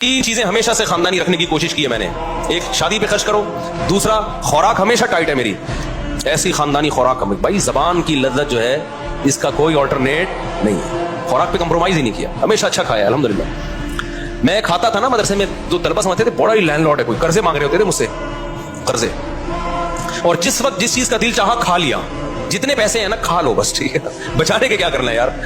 की चीजें हमेशा से खानदानी रखने की कोशिश की है मैंने। एक शादी पे खर्च करो, दूसरा खुराक हमेशा टाइट है मेरी, ऐसी खानदानी खुराक। भाई जबान की लज्जत जो है इसका कोई ऑल्टरनेट नहीं है, खुराक पे कंप्रोमाइज ही नहीं किया, हमेशा अच्छा खाया अल्हम्दुलिल्लाह। मैं खाता था ना मदरसे में, जो तलबा समझते थे बड़ा ही लैंडलॉर्ड है, कोई कर्जे मांग रहे होते थे मुझसे कर्जे, और जिस वक्त जिस चीज का दिल चाहा खा लिया। जितने पैसे हैं ना खा लो बस, ठीक है, बचाने के क्या करना है यार।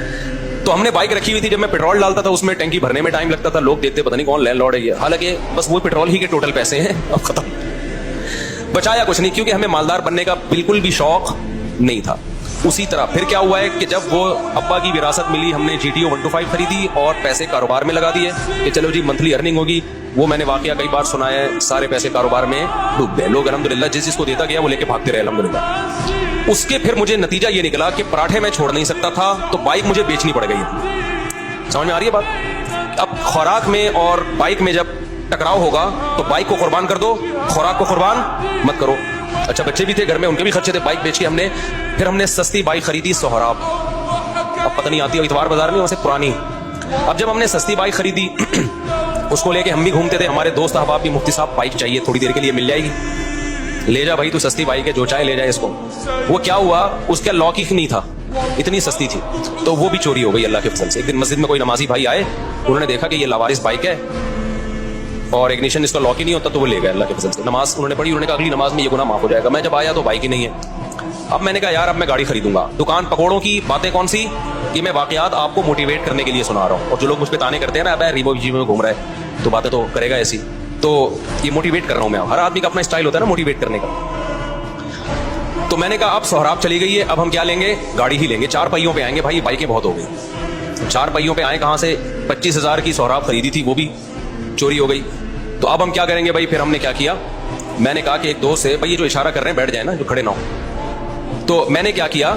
तो हमने बाइक रखी हुई थी, जब मैं पेट्रोल डालता था उसमें टैंकी भरने में टाइम लगता था, लोग देखते पता नहीं कौन लैंडलॉर्ड है ये, हालांकि बस वो पेट्रोल ही के टोटल पैसे हैं, अब खत्म। बचाया कुछ नहीं, क्योंकि हमें मालदार बनने का बिल्कुल भी शौक नहीं था। उसी तरह फिर क्या हुआ है कि जब वो अब्बा की विरासत मिली, हमने GTO 125 खरीदी और पैसे कारोबार में लगा दिए कि चलो जी मंथली अर्निंग होगी। वो मैंने वाकया कई बार सुना है, सारे पैसे कारोबार में डूब गए। लोग अल्हम्दुलिल्लाह जिस जिसको देता गया वो लेके भागते रहे अल्हम्दुलिल्लाह। उसके फिर मुझे नतीजा ये निकला कि पराठे मैं छोड़ नहीं सकता था, तो बाइक मुझे बेचनी पड़ गई। समझ में आ रही है बात? अब खुराक में और बाइक में जब टकराव होगा तो बाइक को कुर्बान कर दो, खुराक को कुर्बान मत करो। अच्छा बच्चे भी थे घर में, उनके भी खर्चे थे, बाइक बेच के हमने सस्ती बाइक खरीदी सोहराब, अब पता नहीं आती है इतवार बाजार में, वैसे पुरानी। अब जब हमने सस्ती बाइक खरीदी उसको लेके हम भी घूमते थे, हमारे दोस्त अहबाब भी, मुफ्ती साहब बाइक चाहिए थोड़ी देर के लिए मिल जाएगी, ले जा भाई तू सस्ती बाइक है, जो चाहे ले जाए इसको। वो क्या हुआ, उसका लॉक ही नहीं था, इतनी सस्ती थी, तो वो भी चोरी हो गई अल्लाह के फजल से। एक दिन मस्जिद में कोई नमाजी भाई आए, उन्होंने देखा कि ये लावारिस बाइक है और इग्निशन इसका लॉक ही नहीं होता, तो वो ले गए अल्लाह के फजल से। नमाज उन्होंने पढ़ी, उन्होंने कहा अगली नमाज में ये गुनाह माफ हो जाएगा। मैं जब आया तो बाइक ही नहीं है। अब मैंने कहा यार अब मैं गाड़ी खरीदूंगा। दुकान पकौड़ों की बातें कौन सी, कि मैं वाकयात आपको मोटिवेट करने के लिए सुना रहा हूँ, और जो लोग मुझ पे ताने करते हैं ना, अब रीबो में घूम रहा है तो बातें तो करेगा ऐसी, तो ये मोटिवेट कर रहा हूँ मैं। हर आदमी का अपना स्टाइल होता है ना मोटिवेट करने का। तो मैंने कहा अब सोहराब चली गई है, अब हम क्या लेंगे, गाड़ी ही लेंगे, 4 पहियों पे आएंगे। भाई बाइकें बहुत हो गई, 4 पहियों पे आए कहां से, 25,000 की सोहराब खरीदी थी, वो भी चोरी हो गई। तो अब हम क्या करेंगे भाई, फिर हमने क्या किया, मैंने कहा कि एक दोस्त से, भाई ये जो इशारा कर रहे हैं बैठ जाए ना, जो खड़े ना हो। तो मैंने क्या किया,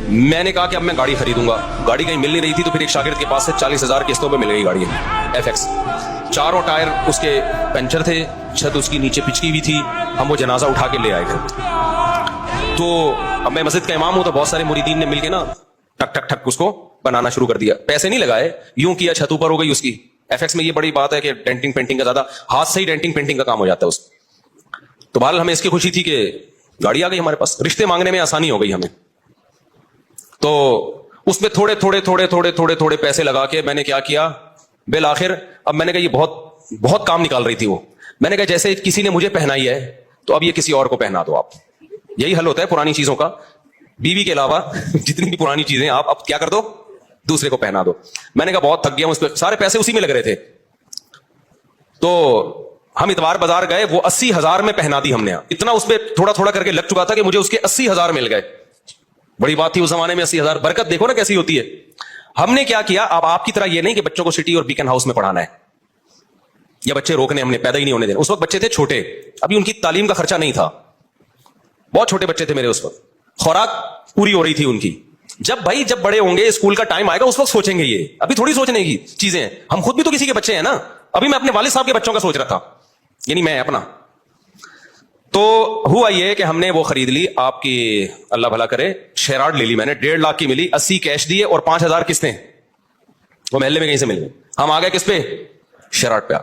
मैंने कहा कि अब मैं गाड़ी खरीदूंगा। गाड़ी कहीं मिल नहीं रही थी, तो फिर एक शागिर्द के पास से 40,000 किस्तों पे मिल गई गाड़ी FX। चारों टायर उसके पंचर थे, छत उसकी नीचे पिचकी हुई थी। हम वो जनाजा उठा के ले आए घर। तो अब मैं मस्जिद का इमाम हूं, तो बहुत सारे मुरीदीन ने मिलके ना ठक ठक ठक उसको बनाना शुरू कर दिया। पैसे नहीं लगाए, यूं किया, छत ऊपर हो गई उसकी। FX में ये बड़ी बात है कि डेंटिंग पेंटिंग का ज्यादा, हाथ से ही डेंटिंग पेंटिंग का काम हो जाता है उसमें। तो बहरहाल हमें इसकी खुशी थी कि गाड़ी आ गई हमारे पास, रिश्ते मांगने में आसानी हो गई हमें। तो उसमें थोड़े थोड़े थोड़े थोड़े थोड़े थोड़े पैसे लगा के मैंने क्या किया, बिल आखिर अब मैंने कहा ये बहुत बहुत काम निकाल रही थी वो। मैंने कहा जैसे किसी ने मुझे पहनाई है तो अब ये किसी और को पहना दो आप। यही हल होता है पुरानी चीजों का, बीवी के अलावा जितनी भी पुरानी चीजें आप अब क्या कर दो, दूसरे को पहना दो। मैंने कहा बहुत थक गया, उस पर सारे पैसे उसी में लग रहे थे। तो हम इतवार बाजार गए, वो 80,000 में पहना दी हमने। इतना उस पर थोड़ा थोड़ा करके लग चुका था कि मुझे उसके 80,000 मिल गए। बड़ी बात थी उस जमाने में 80,000, बरकत देखो ना कैसी होती है। हमने क्या किया, अब आपकी तरह ये नहीं कि बच्चों को सिटी और बीकन हाउस में पढ़ाना है, या बच्चे रोकने, हमने पैदा ही नहीं होने देना। उस वक्त बच्चे थे छोटे, अभी उनकी तालीम का खर्चा नहीं था, बहुत छोटे बच्चे थे मेरे उस वक्त, खुराक पूरी हो रही थी उनकी। जब बड़े होंगे, स्कूल का टाइम आएगा, उस वक्त सोचेंगे ये, अभी थोड़ी सोचने की चीजें हैं। हम खुद भी तो किसी के बच्चे हैं ना। अभी मैं अपने वालिद साहब के बच्चों का सोच रहा था, यानी मैं अपना। तो हुआ ये कि हमने वो खरीद ली, आपकी अल्लाह भला करे, शेरार्ड ले ली मैंने, 1.5 लाख की मिली, 80 कैश दिए और 5,000 किस्तें वो महल्ले में कहीं से मिल गई। हम आ गए किस पे, शेरार्ड पे।